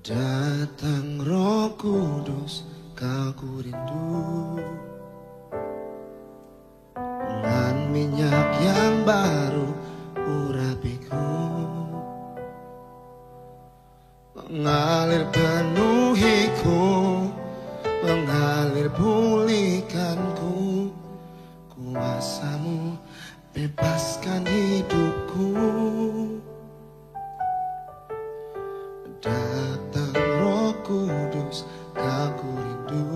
Datang Roh Kudus, Aku rindu dengan minyak yang baru urapiku, mengalir penuhiku, mengalir pulihkanku. Kuasa-Mu bebaskan hidupku. Datang Roh Kudus, Aku rindu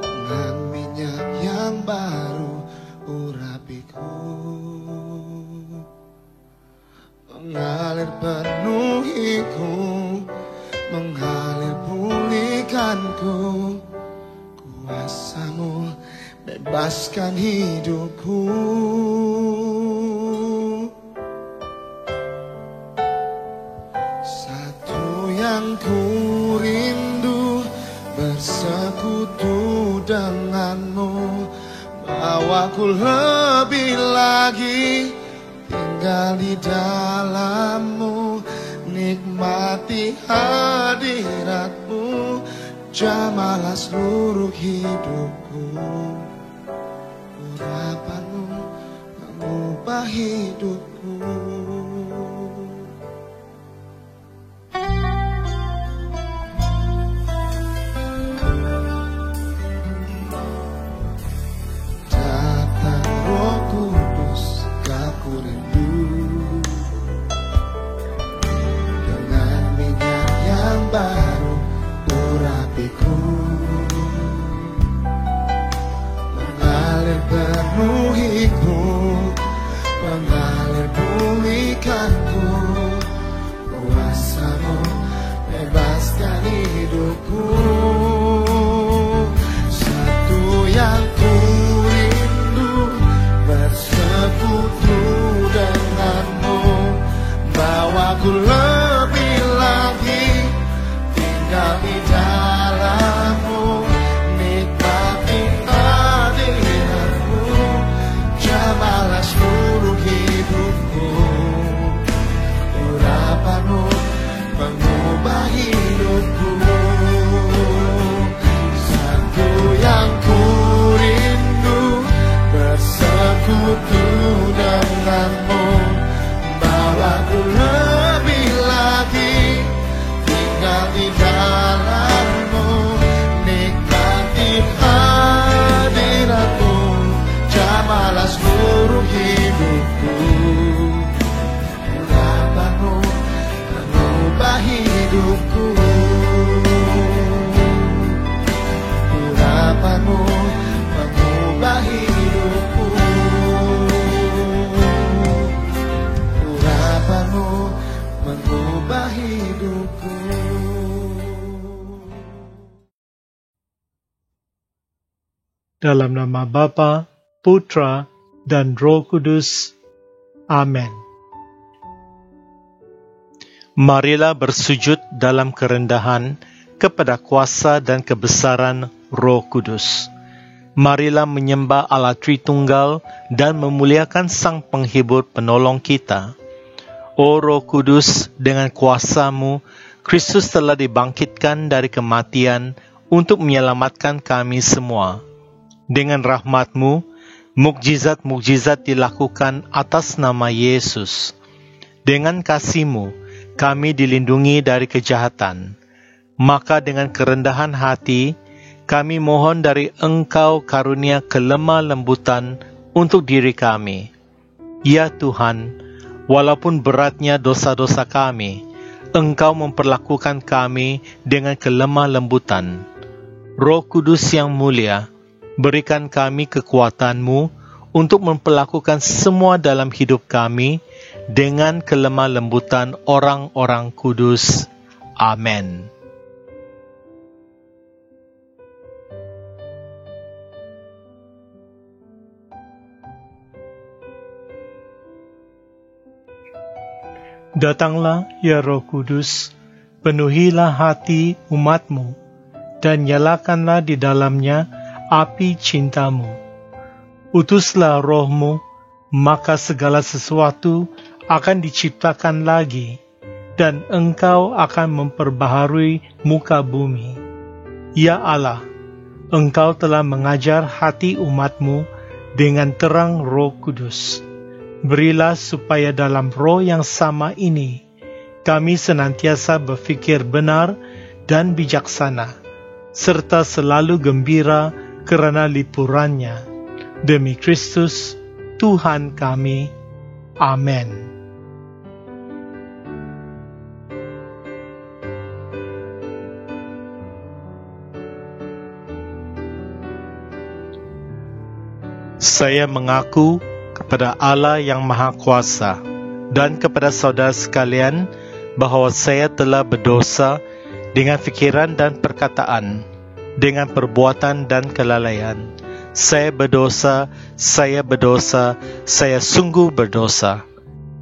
dengan minyak yang baru urapiku, mengalir penuhiku, mengalir pulihkanku. Kuasa-Mu bebaskan hidupku. Yang ku rindu bersekutu denganmu, bawaku lebih lagi tinggal di dalammu, nikmati hadiratmu, jamalah seluruh hidupku. Urapanmu mengubah hidupku. Baru urapiku, mengalir penuhiku, mengalir pulihkanku. Kuasa-Mu bebaskan hidupku. Satu yang ku rindu bersekutu denganmu, bawaku lebih lagi tinggal di dalammu, nikmati hadiratmu, jamalah seluruh hidupku. Urapanmu mengubah hidupku. Satu yang ku rindu bersekutu denganmu, bawaku lebih lagi tinggal di dalammu, nikmati hadiratmu, jamalah seluruh hidupku. Urapanmu mengubah hidupku. Urapanmu mengubah hidupku. Urapanmu mengubah hidupku. Dalam nama Bapa, Putra, dan Roh Kudus. Amin. Marilah bersujud dalam kerendahan kepada kuasa dan kebesaran Roh Kudus. Marilah menyembah Allah Tritunggal dan memuliakan Sang Penghibur Penolong kita. O Roh Kudus, dengan kuasa-Mu, Kristus telah dibangkitkan dari kematian untuk menyelamatkan kami semua. Dengan rahmat-Mu, mukjizat-mukjizat dilakukan atas nama Yesus. Dengan kasih-Mu, kami dilindungi dari kejahatan. Maka dengan kerendahan hati, kami mohon dari Engkau karunia kelemah lembutan untuk diri kami. Ya Tuhan, walaupun beratnya dosa-dosa kami, Engkau memperlakukan kami dengan kelemah lembutan. Roh Kudus yang mulia, berikan kami kekuatan-Mu untuk memperlakukan semua dalam hidup kami dengan kelemah lembutan orang-orang kudus. Amin. Datanglah, ya Roh Kudus, penuhilah hati umat-Mu, dan nyalakanlah di dalamnya api cinta-Mu. Utuslah Roh-Mu, maka segala sesuatu akan diciptakan lagi, dan Engkau akan memperbaharui muka bumi. Ya Allah, Engkau telah mengajar hati umat-Mu dengan terang Roh Kudus. Berilah supaya dalam roh yang sama ini, kami senantiasa berfikir benar dan bijaksana, serta selalu gembira kerana lipurannya. Demi Kristus, Tuhan kami. Amen. Saya mengaku kepada Allah yang Maha Kuasa dan kepada saudara sekalian bahawa saya telah berdosa dengan fikiran dan perkataan, dengan perbuatan dan kelalaian. Saya berdosa, saya sungguh berdosa.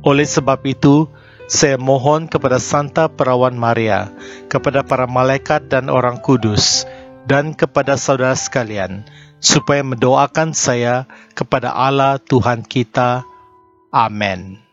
Oleh sebab itu, saya mohon kepada Santa Perawan Maria, kepada para malaikat dan orang kudus, dan kepada saudara sekalian, supaya mendoakan saya kepada Allah Tuhan kita. Amin.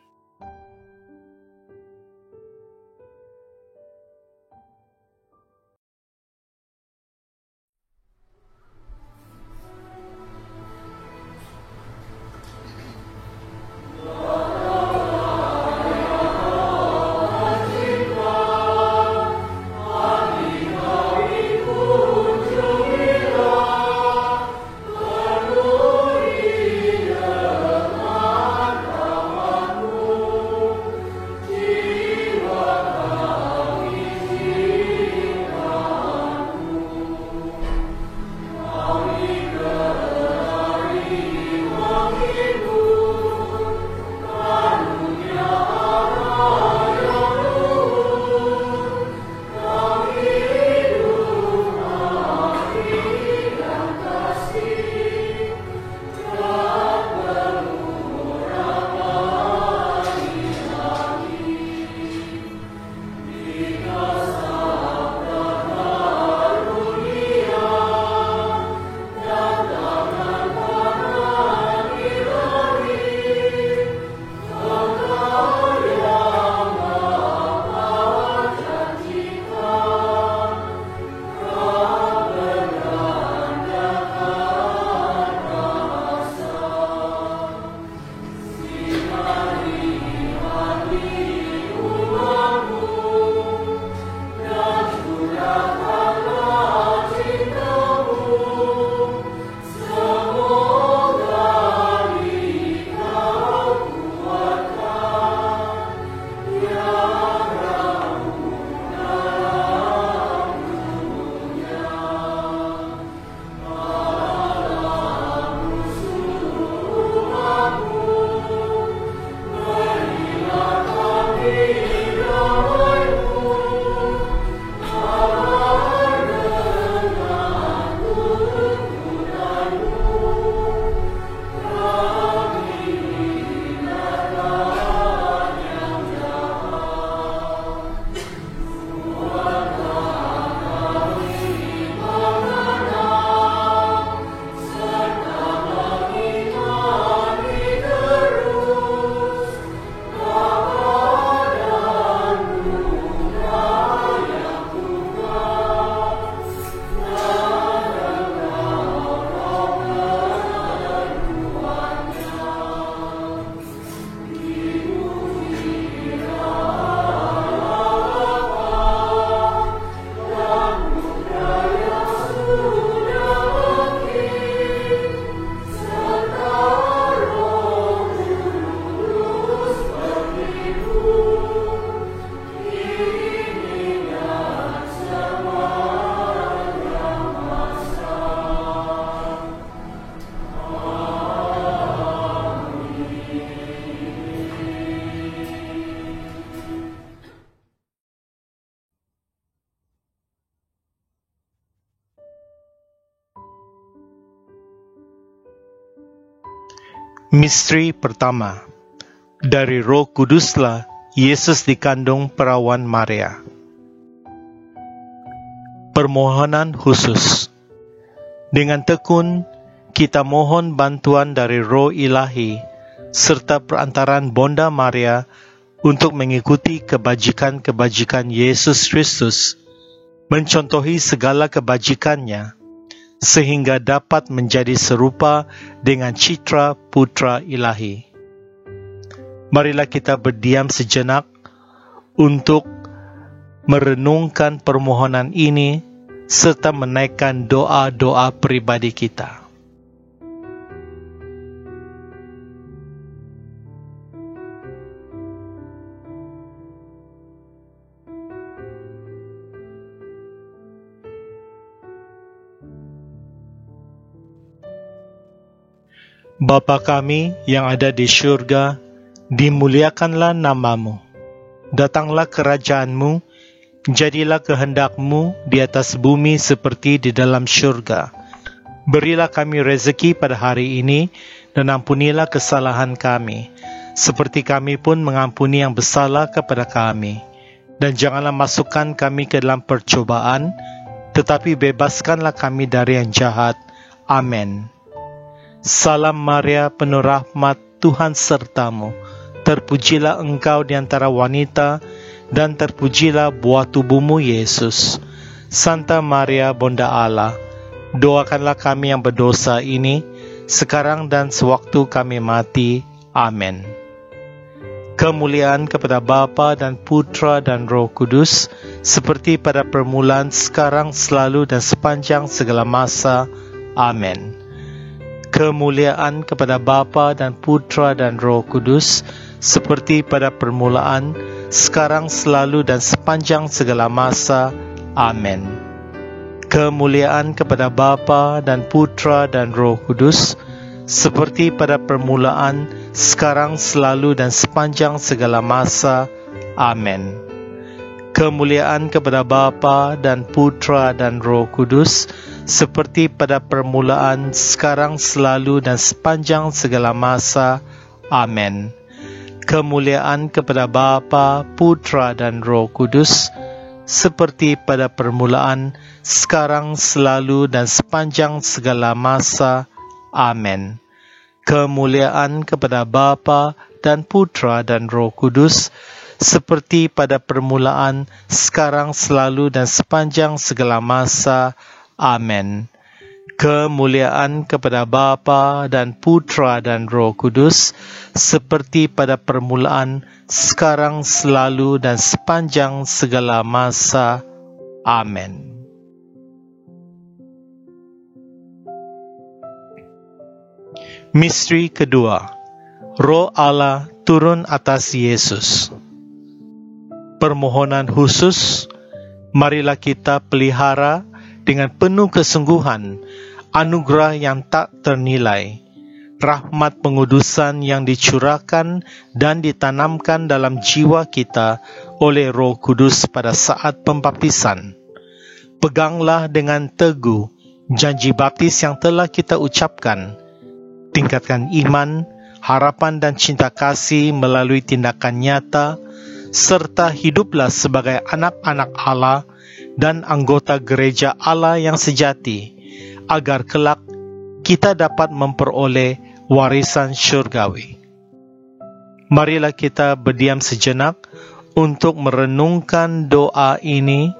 Misteri pertama. Dari Roh Kuduslah Yesus dikandung Perawan Maria. Permohonan khusus. Dengan tekun, kita mohon bantuan dari Roh Ilahi serta perantaraan Bonda Maria untuk mengikuti kebajikan-kebajikan Yesus Kristus, mencontohi segala kebajikannya, sehingga dapat menjadi serupa dengan citra Putra Ilahi. Marilah kita berdiam sejenak untuk merenungkan permohonan ini serta menaikkan doa-doa pribadi kita. Bapa kami yang ada di syurga, dimuliakanlah nama-Mu. Datanglah kerajaan-Mu, jadilah kehendak-Mu di atas bumi seperti di dalam syurga. Berilah kami rezeki pada hari ini, dan ampunilah kesalahan kami, seperti kami pun mengampuni yang bersalah kepada kami. Dan janganlah masukkan kami ke dalam percobaan, tetapi bebaskanlah kami dari yang jahat. Amin. Salam Maria, penuh rahmat, Tuhan sertamu. Terpujilah engkau di antara wanita, dan terpujilah buah tubuhmu, Yesus. Santa Maria, Bunda Allah, doakanlah kami yang berdosa ini, sekarang dan sewaktu kami mati. Amin. Kemuliaan kepada Bapa dan Putra dan Roh Kudus, seperti pada permulaan, sekarang, selalu, dan sepanjang segala masa. Amin. Kemuliaan kepada Bapa dan Putra dan Roh Kudus, seperti pada permulaan, sekarang, selalu, dan sepanjang segala masa. Amin. Kemuliaan kepada Bapa dan Putra dan Roh Kudus, seperti pada permulaan, sekarang, selalu, dan sepanjang segala masa. Amin. Kemuliaan kepada Bapa dan Putra dan Roh Kudus, seperti pada permulaan, sekarang, selalu, dan sepanjang segala masa. Amin. Kemuliaan kepada Bapa, Putra, dan Roh Kudus, seperti pada permulaan, sekarang, selalu, dan sepanjang segala masa. Amin. Kemuliaan kepada Bapa dan Putra dan Roh Kudus, seperti pada permulaan, sekarang, selalu, dan sepanjang segala masa. Amin. Kemuliaan kepada Bapa dan Putra dan Roh Kudus, seperti pada permulaan, sekarang, selalu, dan sepanjang segala masa. Amin. Misteri kedua, Roh Allah turun atas Yesus. Permohonan khusus, marilah kita pelihara dengan penuh kesungguhan anugerah yang tak ternilai, rahmat pengudusan yang dicurahkan dan ditanamkan dalam jiwa kita oleh Roh Kudus pada saat pembaptisan. Peganglah dengan teguh janji baptis yang telah kita ucapkan. Tingkatkan iman, harapan dan cinta kasih melalui tindakan nyata, serta hiduplah sebagai anak-anak Allah dan anggota gereja Allah yang sejati, agar kelak kita dapat memperoleh warisan syurgawi. Marilah kita berdiam sejenak untuk merenungkan doa ini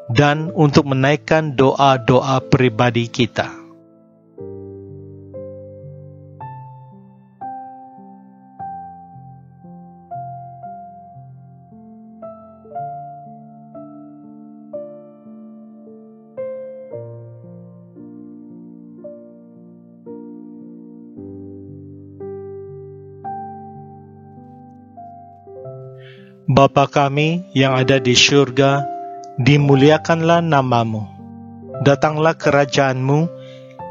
dan untuk menaikkan doa-doa pribadi kita. Bapa kami yang ada di syurga, dimuliakanlah nama-Mu. Datanglah kerajaan-Mu,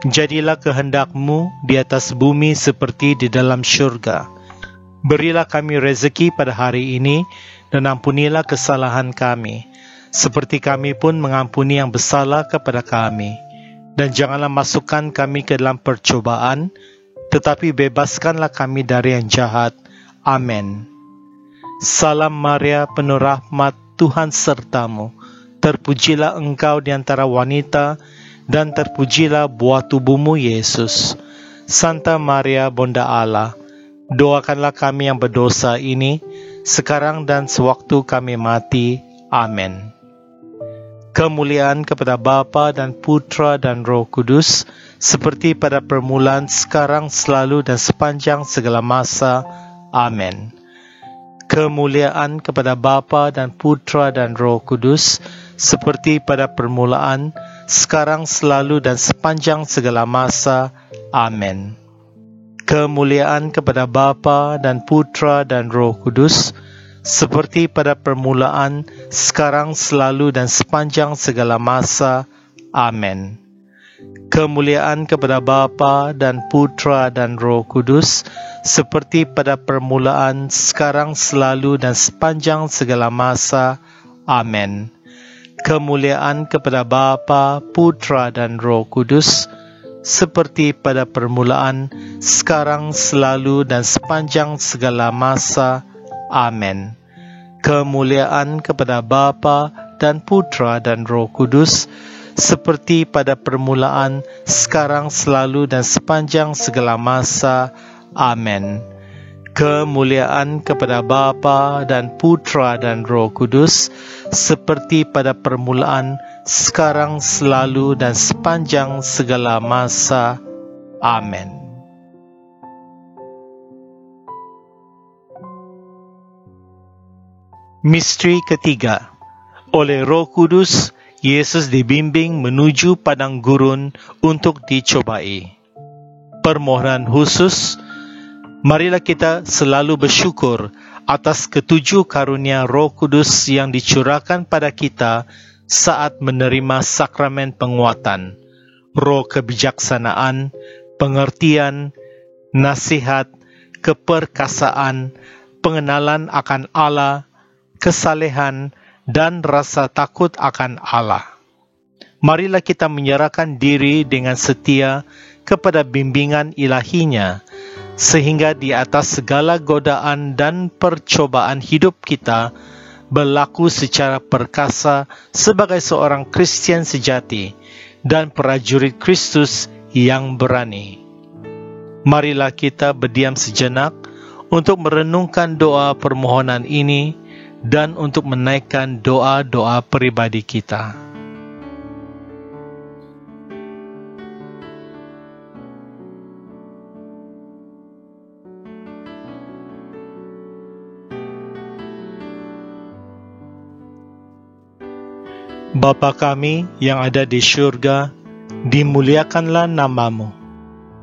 jadilah kehendak-Mu di atas bumi seperti di dalam syurga. Berilah kami rezeki pada hari ini, dan ampunilah kesalahan kami, seperti kami pun mengampuni yang bersalah kepada kami. Dan janganlah masukkan kami ke dalam percobaan, tetapi bebaskanlah kami dari yang jahat. Amin. Salam Maria, penuh rahmat, Tuhan sertamu. Terpujilah engkau di antara wanita, dan terpujilah buah tubuhmu, Yesus. Santa Maria, Bunda Allah, doakanlah kami yang berdosa ini, sekarang dan sewaktu kami mati. Amin. Kemuliaan kepada Bapa dan Putra dan Roh Kudus, seperti pada permulaan, sekarang, selalu, dan sepanjang segala masa. Amin. Kemuliaan kepada Bapa dan Putra dan Roh Kudus, seperti pada permulaan, sekarang, selalu, dan sepanjang segala masa. Amin. Kemuliaan kepada Bapa dan Putra dan Roh Kudus, seperti pada permulaan, sekarang, selalu, dan sepanjang segala masa. Amin. Kemuliaan kepada Bapa dan Putra dan Roh Kudus, seperti pada permulaan, sekarang, selalu, dan sepanjang segala masa. Amin. Kemuliaan kepada Bapa, Putra dan Roh Kudus, seperti pada permulaan, sekarang, selalu, dan sepanjang segala masa. Amin. Kemuliaan kepada Bapa dan Putra dan Roh Kudus, seperti pada permulaan, sekarang, selalu, dan sepanjang segala masa. Amin. Kemuliaan kepada Bapa dan Putra dan Roh Kudus, seperti pada permulaan, sekarang, selalu, dan sepanjang segala masa. Amin. Misteri ketiga. Oleh Roh Kudus, Yesus dibimbing menuju padang gurun untuk dicobai. Permohonan khusus. Marilah kita selalu bersyukur atas ketujuh karunia Roh Kudus yang dicurahkan pada kita saat menerima sakramen penguatan, roh kebijaksanaan, pengertian, nasihat, keperkasaan, pengenalan akan Allah, kesalehan, dan rasa takut akan Allah. Marilah kita menyerahkan diri dengan setia kepada bimbingan ilahinya, sehingga di atas segala godaan dan percobaan hidup kita berlaku secara perkasa sebagai seorang Kristian sejati dan prajurit Kristus yang berani. Marilah kita berdiam sejenak untuk merenungkan doa permohonan ini dan untuk menaikkan doa-doa pribadi kita. Bapa kami yang ada di syurga, dimuliakanlah namamu.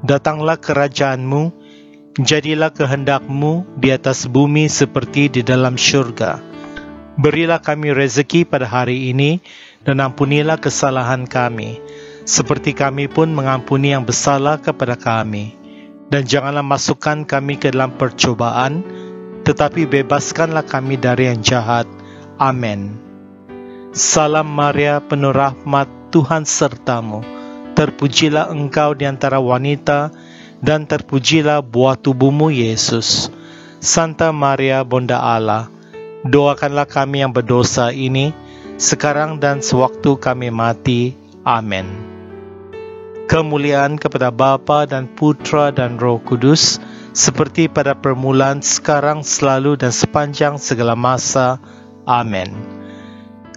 Datanglah kerajaanmu, jadilah kehendakmu di atas bumi seperti di dalam syurga. Berilah kami rezeki pada hari ini, dan ampunilah kesalahan kami, seperti kami pun mengampuni yang bersalah kepada kami. Dan janganlah masukkan kami ke dalam percobaan, tetapi bebaskanlah kami dari yang jahat. Amin. Salam Maria, penuh rahmat, Tuhan sertamu. Terpujilah engkau di antara wanita, dan terpujilah buah tubuhmu, Yesus. Santa Maria, Bunda Allah, doakanlah kami yang berdosa ini, sekarang dan sewaktu kami mati. Amin. Kemuliaan kepada Bapa dan Putra dan Roh Kudus, seperti pada permulaan, sekarang, selalu, dan sepanjang segala masa. Amin.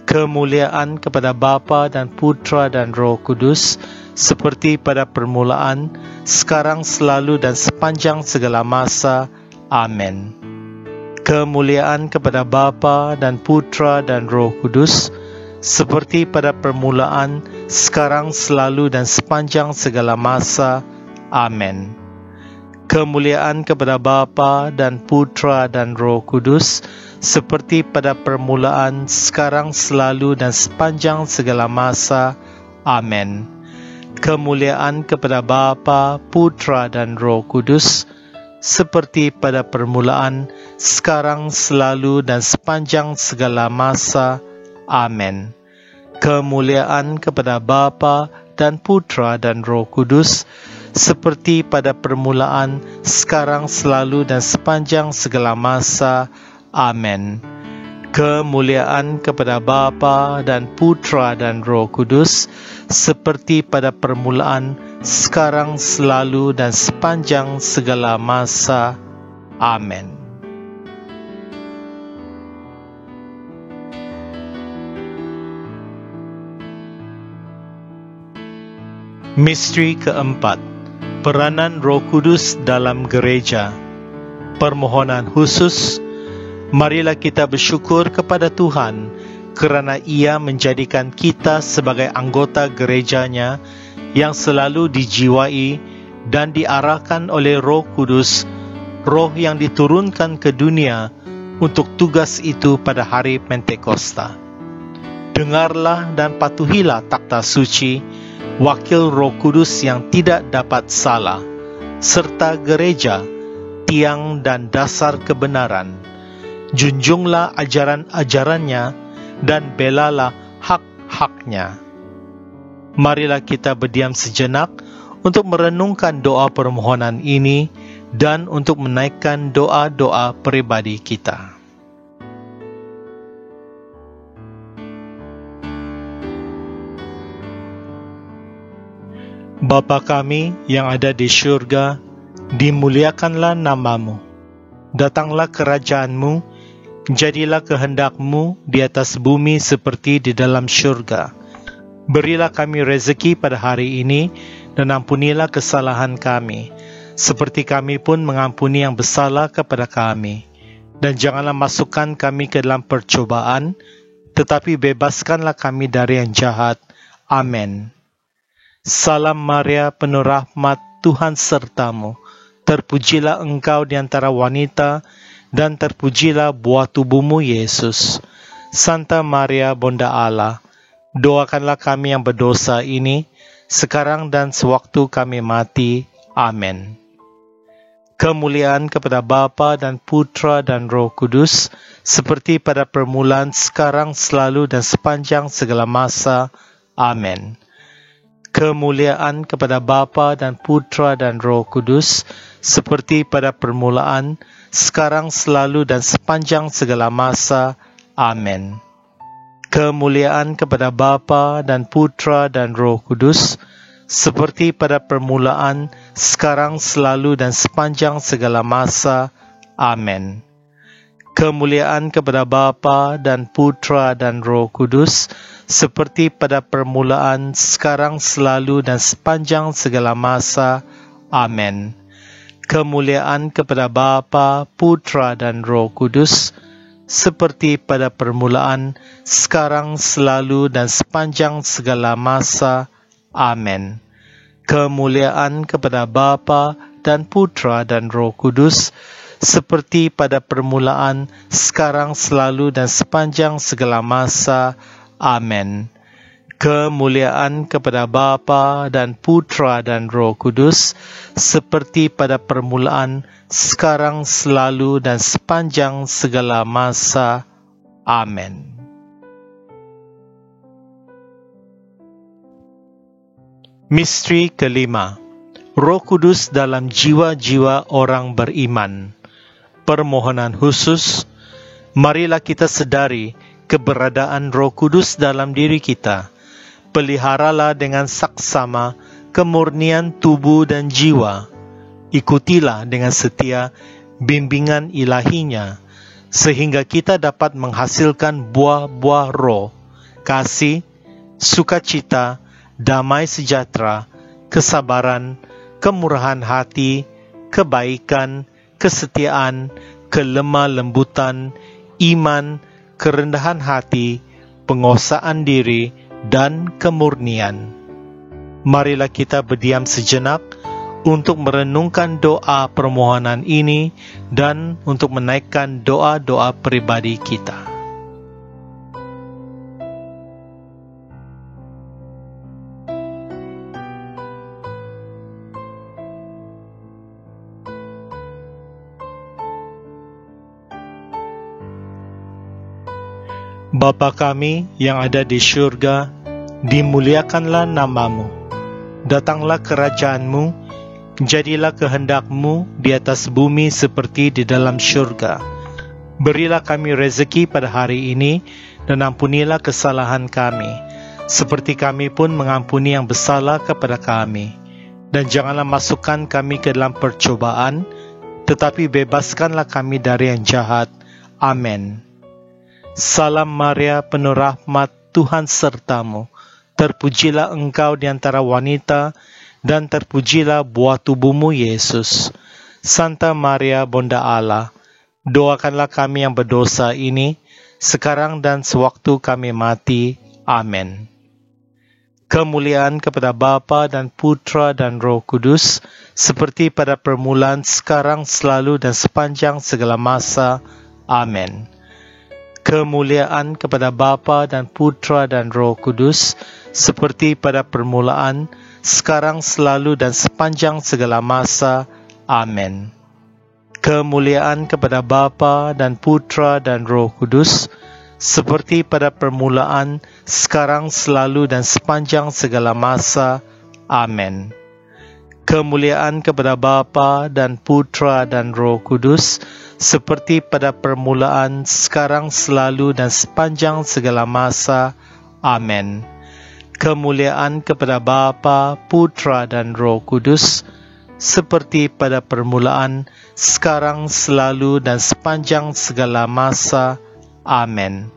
Kemuliaan kepada Bapa dan Putra dan Roh Kudus, seperti pada permulaan, sekarang, selalu, dan sepanjang segala masa. Amin. Kemuliaan kepada Bapa dan Putra dan Roh Kudus, seperti pada permulaan, sekarang, selalu, dan sepanjang segala masa. Amin. Kemuliaan kepada Bapa dan Putra dan Roh Kudus, seperti pada permulaan, sekarang, selalu, dan sepanjang segala masa. Amin. Kemuliaan kepada Bapa, Putra, dan Roh Kudus, seperti pada permulaan, sekarang, selalu, dan sepanjang segala masa. Amin. Kemuliaan kepada Bapa dan Putra dan Roh Kudus, seperti pada permulaan, sekarang, selalu, dan sepanjang segala masa. Amin. Kemuliaan kepada Bapa dan Putra dan Roh Kudus, seperti pada permulaan, sekarang, selalu, dan sepanjang segala masa. Amin. Misteri keempat, peranan Roh Kudus dalam gereja. Permohonan khusus, marilah kita bersyukur kepada Tuhan kerana Ia menjadikan kita sebagai anggota gerejanya yang selalu dijiwai dan diarahkan oleh Roh Kudus, Roh yang diturunkan ke dunia untuk tugas itu pada hari Pentakosta. Dengarlah dan patuhilah takhta suci, wakil Roh Kudus yang tidak dapat salah, serta gereja, tiang dan dasar kebenaran. Junjunglah ajaran-ajarannya dan belalah hak-haknya. Marilah kita berdiam sejenak untuk merenungkan doa permohonan ini dan untuk menaikkan doa-doa peribadi kita. Bapa kami yang ada di syurga, dimuliakanlah namamu. Datanglah kerajaan-Mu, jadilah kehendak-Mu di atas bumi seperti di dalam syurga. Berilah kami rezeki pada hari ini, dan ampunilah kesalahan kami, seperti kami pun mengampuni yang bersalah kepada kami. Dan janganlah masukkan kami ke dalam percobaan, tetapi bebaskanlah kami dari yang jahat. Amin. Salam Maria, penuh rahmat, Tuhan sertamu. Terpujilah engkau di antara wanita, dan terpujilah buah tubuhmu, Yesus. Santa Maria, Bunda Allah, doakanlah kami yang berdosa ini, sekarang dan sewaktu kami mati. Amin. Kemuliaan kepada Bapa dan Putra dan Roh Kudus, seperti pada permulaan, sekarang, selalu, dan sepanjang segala masa. Amin. Kemuliaan kepada Bapa dan Putra dan Roh Kudus, seperti pada permulaan, sekarang, selalu, dan sepanjang segala masa. Amin. Kemuliaan kepada Bapa dan Putra dan Roh Kudus, seperti pada permulaan, sekarang, selalu, dan sepanjang segala masa. Amin. Kemuliaan kepada Bapa dan Putra dan Roh Kudus, seperti pada permulaan, sekarang, selalu, dan sepanjang segala masa. Amin. Kemuliaan kepada Bapa, Putra dan Roh Kudus, seperti pada permulaan, sekarang, selalu, dan sepanjang segala masa. Amin. Kemuliaan kepada Bapa dan Putra dan Roh Kudus, seperti pada permulaan, sekarang, selalu, dan sepanjang segala masa. Amin. Kemuliaan kepada Bapa dan Putra dan Roh Kudus, seperti pada permulaan, sekarang, selalu, dan sepanjang segala masa. Amin. Misteri kelima, Roh Kudus dalam jiwa-jiwa orang beriman. Permohonan khusus, marilah kita sedari keberadaan Roh Kudus dalam diri kita. Peliharalah dengan saksama kemurnian tubuh dan jiwa. Ikutilah dengan setia bimbingan ilahinya, sehingga kita dapat menghasilkan buah-buah roh, kasih, sukacita, damai sejahtera, kesabaran, kemurahan hati, kebaikan, kesetiaan, kelemah lembutan, iman, kerendahan hati, penguasaan diri, dan kemurnian. Marilah kita berdiam sejenak untuk merenungkan doa permohonan ini dan untuk menaikkan doa-doa pribadi kita. Bapa kami yang ada di syurga, dimuliakanlah namamu. Datanglah kerajaan-Mu, jadilah kehendak-Mu di atas bumi seperti di dalam syurga. Berilah kami rezeki pada hari ini, dan ampunilah kesalahan kami, seperti kami pun mengampuni yang bersalah kepada kami. Dan janganlah masukkan kami ke dalam percobaan, tetapi bebaskanlah kami dari yang jahat. Amin. Salam Maria, penuh rahmat, Tuhan sertamu. Terpujilah engkau di antara wanita, dan terpujilah buah tubuhmu, Yesus. Santa Maria, Bunda Allah, doakanlah kami yang berdosa ini, sekarang dan sewaktu kami mati. Amin. Kemuliaan kepada Bapa dan Putra dan Roh Kudus, seperti pada permulaan, sekarang, selalu, dan sepanjang segala masa. Amin. Kemuliaan kepada Bapa dan Putra dan Roh Kudus, seperti pada permulaan, sekarang, selalu, dan sepanjang segala masa. Amin. Kemuliaan kepada Bapa dan Putra dan Roh Kudus, seperti pada permulaan, sekarang, selalu, dan sepanjang segala masa. Amin. Kemuliaan kepada Bapa dan Putra dan Roh Kudus, seperti pada permulaan, sekarang, selalu, dan sepanjang segala masa. Amin. Kemuliaan kepada Bapa, Putra dan Roh Kudus, seperti pada permulaan, sekarang, selalu, dan sepanjang segala masa. Amin.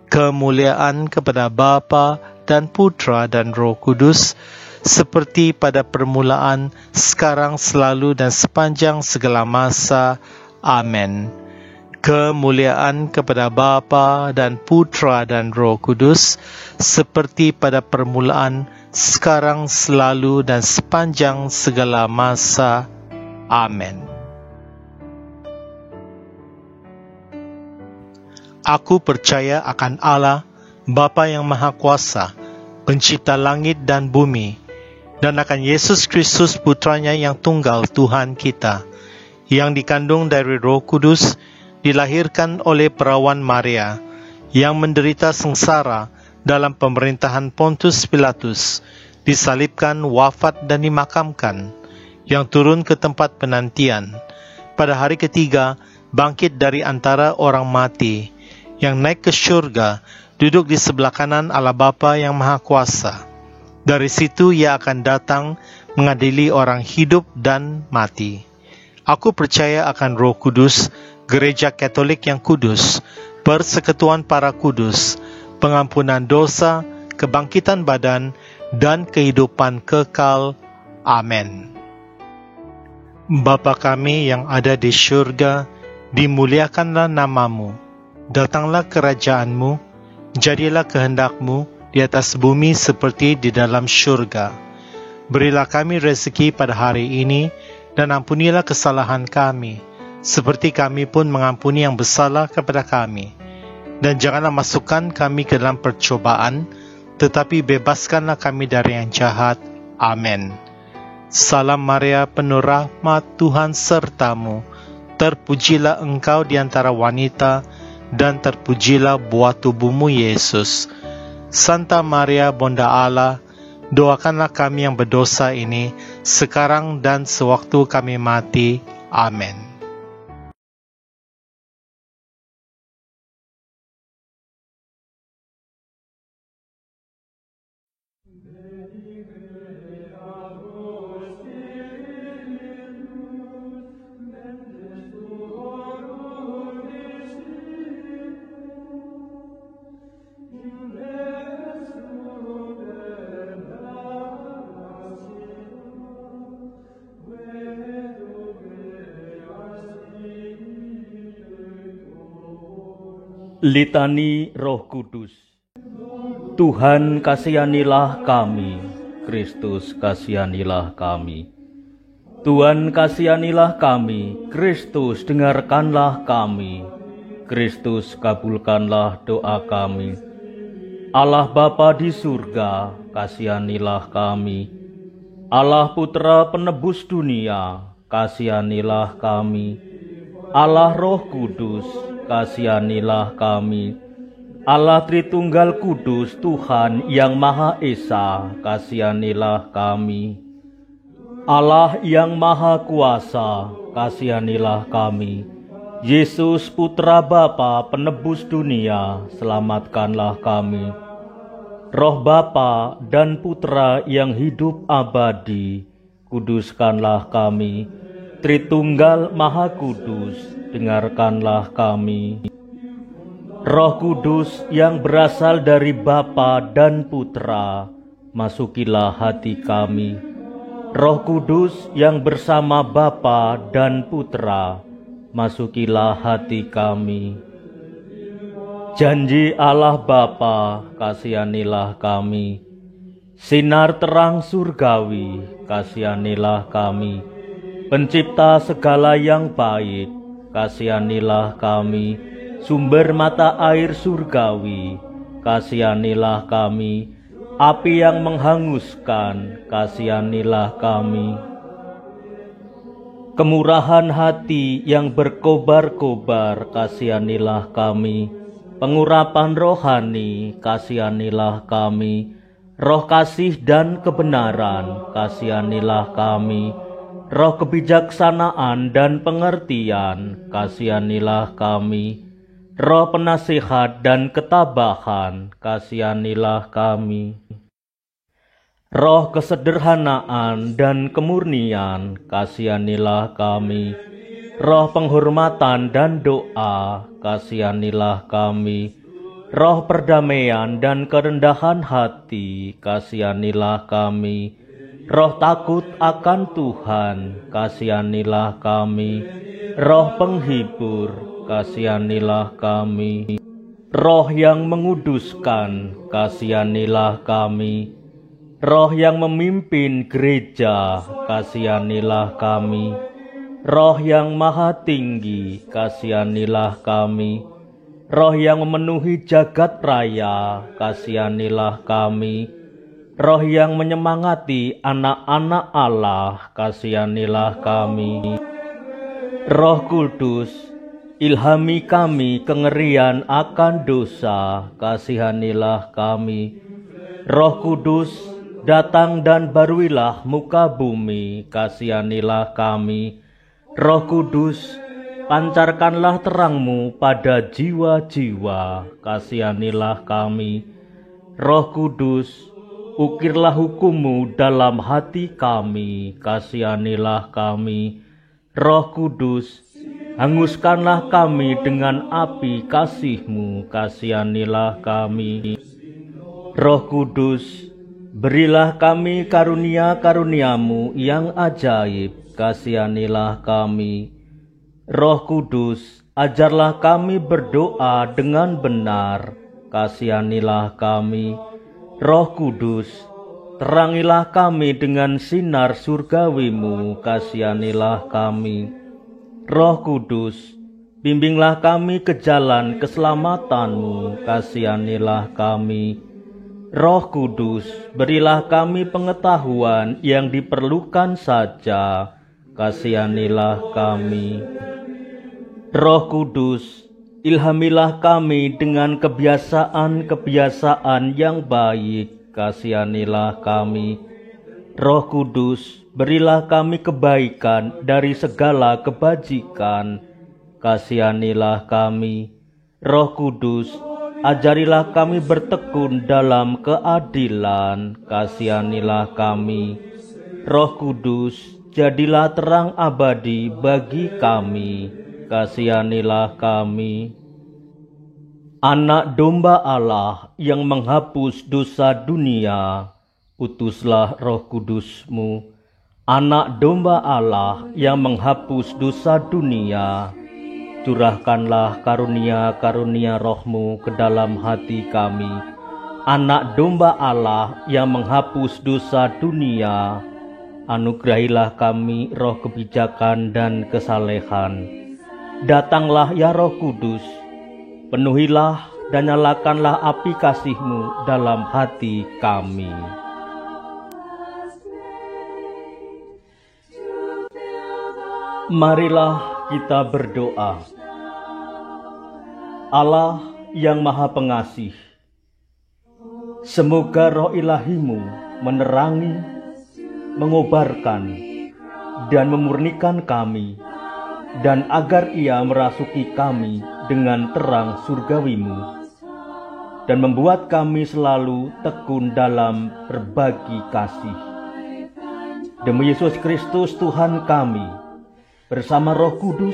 Kemuliaan kepada Bapa dan Putra dan Roh Kudus, seperti pada permulaan, sekarang, selalu, dan sepanjang segala masa. Amin. Kemuliaan kepada Bapa dan Putra dan Roh Kudus, seperti pada permulaan, sekarang, selalu, dan sepanjang segala masa. Amin. Aku percaya akan Allah, Bapa yang Maha Kuasa, Pencipta langit dan bumi, dan akan Yesus Kristus, Putranya yang tunggal, Tuhan kita, yang dikandung dari Roh Kudus, dilahirkan oleh perawan Maria, yang menderita sengsara dalam pemerintahan Pontius Pilatus, disalibkan, wafat, dan dimakamkan, yang turun ke tempat penantian, pada hari ketiga bangkit dari antara orang mati, yang naik ke syurga, duduk di sebelah kanan Allah Bapa yang Maha Kuasa. Dari situ ia akan datang mengadili orang hidup dan mati. Aku percaya akan Roh Kudus, Gereja Katolik yang kudus, persekutuan para kudus, pengampunan dosa, kebangkitan badan, dan kehidupan kekal. Amin. Bapa kami yang ada di syurga, dimuliakanlah namamu. Datanglah kerajaanmu, jadilah kehendakmu di atas bumi seperti di dalam syurga. Berilah kami rezeki pada hari ini, dan ampunilah kesalahan kami, seperti kami pun mengampuni yang bersalah kepada kami. Dan janganlah masukkan kami ke dalam percobaan, tetapi bebaskanlah kami dari yang jahat. Amin. Salam Maria, penuh rahmat, Tuhan sertamu. Terpujilah engkau di antara wanita, dan terpujilah buah tubuhmu, Yesus. Santa Maria, Bunda Allah, doakanlah kami yang berdosa ini, sekarang dan sewaktu kami mati. Amin. Litani Roh Kudus. Tuhan kasihanilah kami, Kristus kasihanilah kami. Tuhan kasihanilah kami, Kristus dengarkanlah kami. Kristus kabulkanlah doa kami. Allah Bapa di surga, kasihanilah kami. Allah Putra penebus dunia, kasihanilah kami. Allah Roh Kudus, kasihanilah kami. Allah Tritunggal Kudus, Tuhan yang Maha Esa, kasihanilah kami. Allah yang Maha Kuasa, kasihanilah kami. Yesus Putra Bapa penebus dunia, selamatkanlah kami. Roh Bapa dan Putra yang hidup abadi, kuduskanlah kami. Tritunggal Maha Kudus, dengarkanlah kami. Roh Kudus yang berasal dari Bapa dan Putra, masukilah hati kami. Roh Kudus yang bersama Bapa dan Putra, masukilah hati kami. Janji Allah Bapa, kasihanilah kami. Sinar terang surgawi, kasihanilah kami. Pencipta segala yang baik, kasihanilah kami. Sumber mata air surgawi, kasihanilah kami. Api yang menghanguskan, kasihanilah kami. Kemurahan hati yang berkobar-kobar, kasihanilah kami. Pengurapan rohani, kasihanilah kami. Roh kasih dan kebenaran, kasihanilah kami. Roh kebijaksanaan dan pengertian, kasihanilah kami. Roh penasihat dan ketabahan, kasihanilah kami. Roh kesederhanaan dan kemurnian, kasihanilah kami. Roh penghormatan dan doa, kasihanilah kami. Roh perdamaian dan kerendahan hati, kasihanilah kami. Roh takut akan Tuhan, kasihanilah kami. Roh penghibur, kasihanilah kami. Roh yang menguduskan, kasihanilah kami. Roh yang memimpin gereja, kasihanilah kami. Roh yang maha tinggi, kasihanilah kami. Roh yang memenuhi jagat raya, kasihanilah kami. Roh yang menyemangati anak-anak Allah, kasihanilah kami. Roh Kudus, ilhami kami kengerian akan dosa, kasihanilah kami. Roh Kudus, datang dan baruilah muka bumi, kasihanilah kami. Roh Kudus, pancarkanlah terangmu pada jiwa-jiwa, kasihanilah kami. Roh Kudus, ukirlah hukum-Mu dalam hati kami, kasihanilah kami. Roh Kudus, hanguskanlah kami dengan api kasih-Mu, kasihanilah kami. Roh Kudus, berilah kami karunia-karunia-Mu yang ajaib, kasihanilah kami. Roh Kudus, ajarlah kami berdoa dengan benar, kasihanilah kami. Roh Kudus, terangilah kami dengan sinar surgawi-Mu, kasihanilah kami. Roh Kudus, bimbinglah kami ke jalan keselamatan-Mu, kasihanilah kami. Roh Kudus, berilah kami pengetahuan yang diperlukan saja, kasihanilah kami. Roh Kudus, ilhamilah kami dengan kebiasaan-kebiasaan yang baik, kasihanilah kami. Roh Kudus, berilah kami kebaikan dari segala kebajikan, kasihanilah kami. Roh Kudus, ajarilah kami bertekun dalam keadilan, kasihanilah kami. Roh Kudus, jadilah terang abadi bagi kami, kasihanilah kami. Anak domba Allah yang menghapus dosa dunia, utuslah Roh Kudus-Mu. Anak domba Allah yang menghapus dosa dunia, curahkanlah karunia-karunia Roh-Mu ke dalam hati kami. Anak domba Allah yang menghapus dosa dunia, anugerahilah kami roh kebijakan dan kesalehan. Datanglah ya Roh Kudus, penuhilah dan nyalakanlah api kasih-Mu dalam hati kami. Marilah kita berdoa. Allah yang Maha Pengasih, semoga roh ilahi-Mu menerangi, mengobarkan, dan memurnikan kami, dan agar Ia merasuki kami dengan terang surgawi-Mu, dan membuat kami selalu tekun dalam berbagi kasih. Demi Yesus Kristus Tuhan kami, bersama Roh Kudus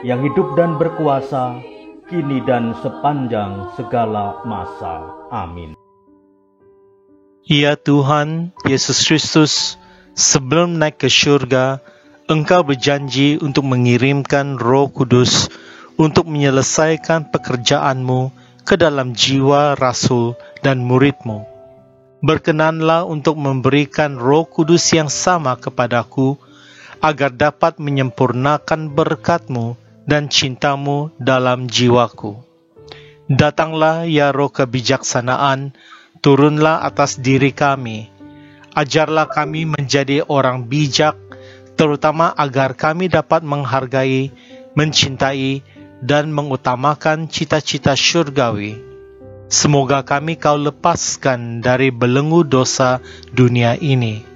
yang hidup dan berkuasa kini dan sepanjang segala masa. Amin. Ya Tuhan Yesus Kristus, sebelum naik ke syurga, Engkau berjanji untuk mengirimkan Roh Kudus untuk menyelesaikan pekerjaan-Mu ke dalam jiwa rasul dan murid-Mu. Berkenanlah untuk memberikan Roh Kudus yang sama kepadaku, agar dapat menyempurnakan berkat-Mu dan cinta-Mu dalam jiwaku. Datanglah ya Roh kebijaksanaan, turunlah atas diri kami. Ajarlah kami menjadi orang bijak, terutama agar kami dapat menghargai, mencintai, dan mengutamakan cita-cita syurgawi. Semoga kami Kau lepaskan dari belenggu dosa dunia ini.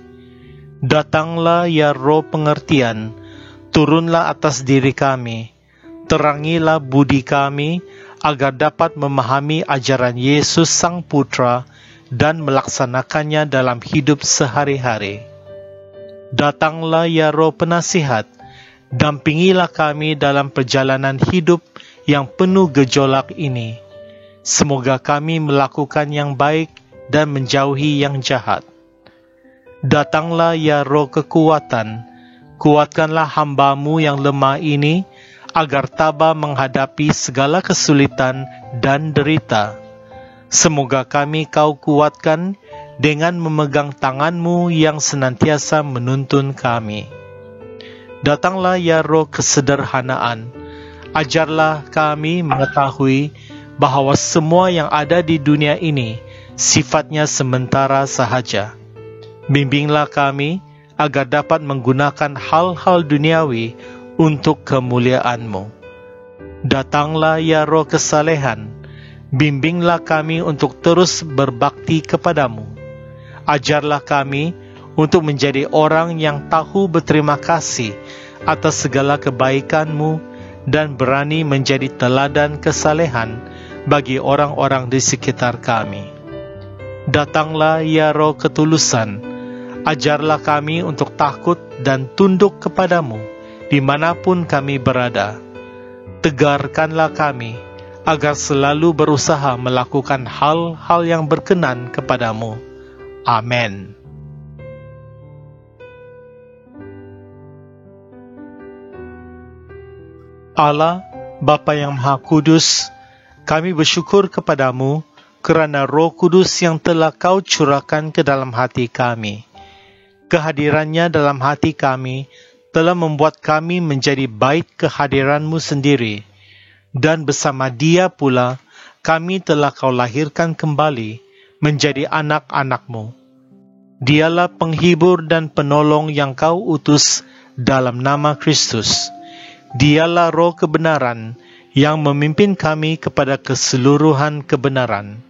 Datanglah ya Roh pengertian, turunlah atas diri kami. Terangilah budi kami, agar dapat memahami ajaran Yesus Sang Putra dan melaksanakannya dalam hidup sehari-hari. Datanglah ya Roh penasihat, dampingilah kami dalam perjalanan hidup yang penuh gejolak ini. Semoga kami melakukan yang baik dan menjauhi yang jahat. Datanglah ya Roh kekuatan, kuatkanlah hamba-Mu yang lemah ini, agar tabah menghadapi segala kesulitan dan derita. Semoga kami Kau kuatkan dengan memegang tangan-Mu yang senantiasa menuntun kami. Datanglah ya Roh kesederhanaan, ajarlah kami mengetahui bahwa semua yang ada di dunia ini sifatnya sementara sahaja. Bimbinglah kami agar dapat menggunakan hal-hal duniawi untuk kemuliaan-Mu. Datanglah ya Roh kesalehan, bimbinglah kami untuk terus berbakti kepadamu. Ajarlah kami untuk menjadi orang yang tahu berterima kasih atas segala kebaikan-Mu dan berani menjadi teladan kesalehan bagi orang-orang di sekitar kami. Datanglah ya Roh ketulusan, ajarlah kami untuk takut dan tunduk kepadamu dimanapun kami berada. Tegarkanlah kami agar selalu berusaha melakukan hal-hal yang berkenan kepadamu. Amin. Allah, Bapa yang Maha Kudus, kami bersyukur kepadamu kerana Roh Kudus yang telah Kau curahkan ke dalam hati kami. Kehadirannya dalam hati kami telah membuat kami menjadi bait kehadiran-Mu sendiri, dan bersama Dia pula kami telah Kau lahirkan kembali menjadi anak-anak-Mu. Dialah penghibur dan penolong yang Kau utus dalam nama Kristus. Dialah Roh kebenaran yang memimpin kami kepada keseluruhan kebenaran.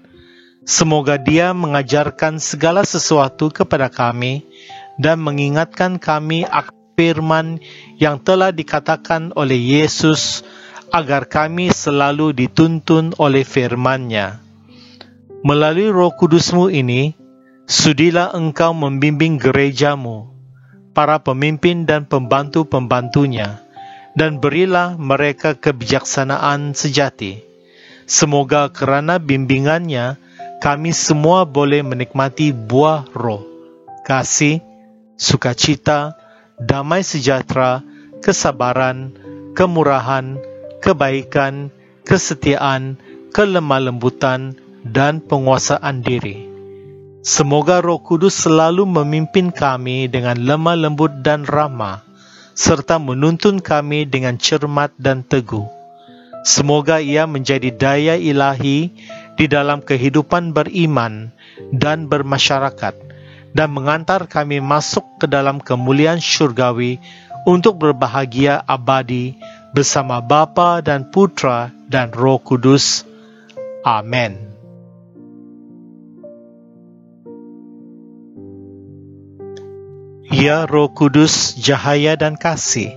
Semoga Dia mengajarkan segala sesuatu kepada kami dan mengingatkan kami akan firman yang telah dikatakan oleh Yesus, agar kami selalu dituntun oleh firman-Nya. Melalui Roh Kudus-Mu ini, sudilah Engkau membimbing gereja-Mu, para pemimpin dan pembantu-pembantunya, dan berilah mereka kebijaksanaan sejati. Semoga kerana bimbingannya, kami semua boleh menikmati buah Roh, kasih, sukacita, damai sejahtera, kesabaran, kemurahan, kebaikan, kesetiaan, kelemah lembutan, dan penguasaan diri. Semoga Roh Kudus selalu memimpin kami dengan lemah lembut dan ramah, serta menuntun kami dengan cermat dan teguh. Semoga Ia menjadi daya ilahi di dalam kehidupan beriman dan bermasyarakat, dan mengantar kami masuk ke dalam kemuliaan syurgawi untuk berbahagia abadi bersama Bapa dan Putra dan Roh Kudus. Amin. Ya Roh Kudus, cahaya dan kasih,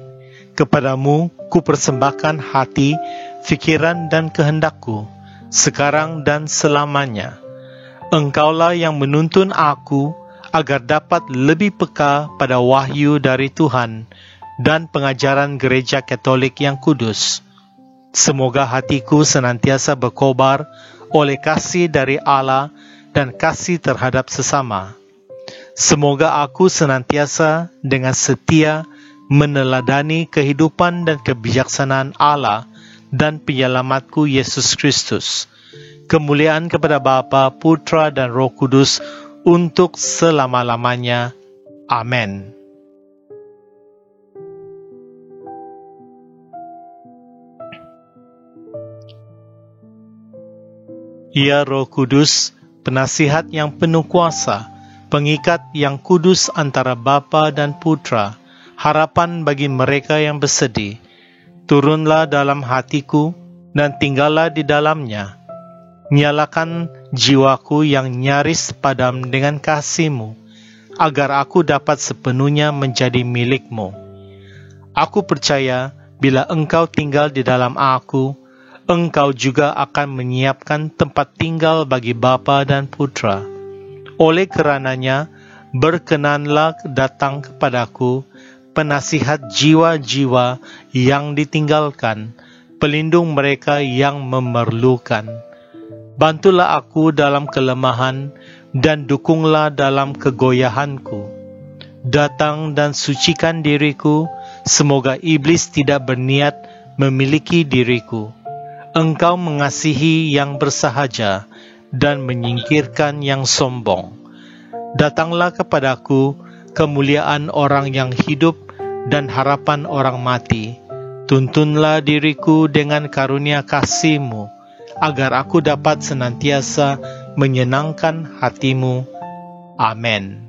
kepadamu ku persembahkan hati, fikiran dan kehendakku, sekarang dan selamanya. Engkaulah yang menuntun aku agar dapat lebih peka pada wahyu dari Tuhan dan pengajaran gereja Katolik yang kudus. Semoga hatiku senantiasa berkobar oleh kasih dari Allah dan kasih terhadap sesama. Semoga aku senantiasa dengan setia meneladani kehidupan dan kebijaksanaan Allah dan penyelamatku Yesus Kristus. Kemuliaan kepada Bapa, Putra, dan Roh Kudus untuk selama-lamanya. Amin. Ya Roh Kudus, penasihat yang penuh kuasa, pengikat yang kudus antara Bapa dan Putra, harapan bagi mereka yang bersedih, turunlah dalam hatiku dan tinggallah di dalamnya. Nyalakan jiwaku yang nyaris padam dengan kasih-Mu, agar aku dapat sepenuhnya menjadi milik-Mu. Aku percaya bila Engkau tinggal di dalam aku, Engkau juga akan menyiapkan tempat tinggal bagi Bapa dan Putra. Oleh kerananya, berkenanlah datang kepadaku penasihat jiwa-jiwa yang ditinggalkan, pelindung mereka yang memerlukan. Bantulah aku dalam kelemahan dan dukunglah dalam kegoyahanku. Datang dan sucikan diriku, semoga iblis tidak berniat memiliki diriku. Engkau mengasihi yang bersahaja dan menyingkirkan yang sombong. Datanglah kepadaku kemuliaan orang yang hidup dan harapan orang mati. Tuntunlah diriku dengan karunia kasih-Mu, agar aku dapat senantiasa menyenangkan hati-Mu. Amin.